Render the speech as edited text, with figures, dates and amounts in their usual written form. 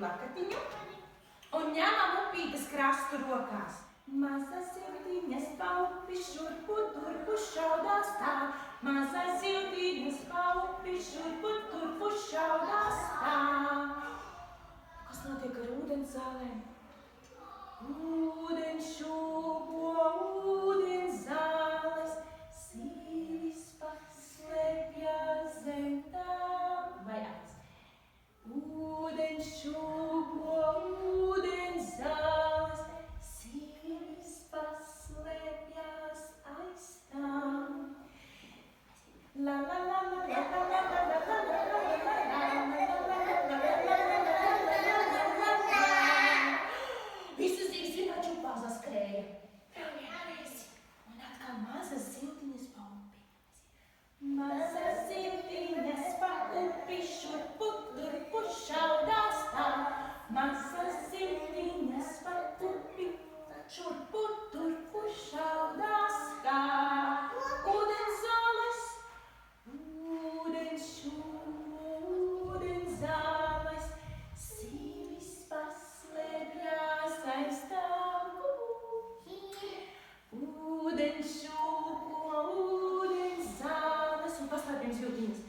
lakatiņu un ņemam upītes krastu rokās. Maza siltiņas paupi šurpu turpu šaudās tā, maza siltiņas paupi šurpu turpu šaudās tā. Kas notiek ar ūdens zālēm? Ūdens šūpo, ūdens zāles, sīvis paslēpjas zem tām. Vai aiz? Ūdens šūpo, ūdens zāles, sīvis paslēpjas aiz tām. La la la la la la la la la la la la visu zīves vienā čupā zaskrēja. Vēl vienreiz. Un atkal mazas siltiņas pa upi. Mazas siltiņas pa upi šurpu turpu šaudās tā. Mazas siltiņas pa upi šurpu turpu šaudās tā. Ūdens zāles, ūdens šūpo, ūdens zāles, sīvis paslēpjas aiz tām. Ūdens šūpo, ūdens zāles un paslēpjam siltiņas.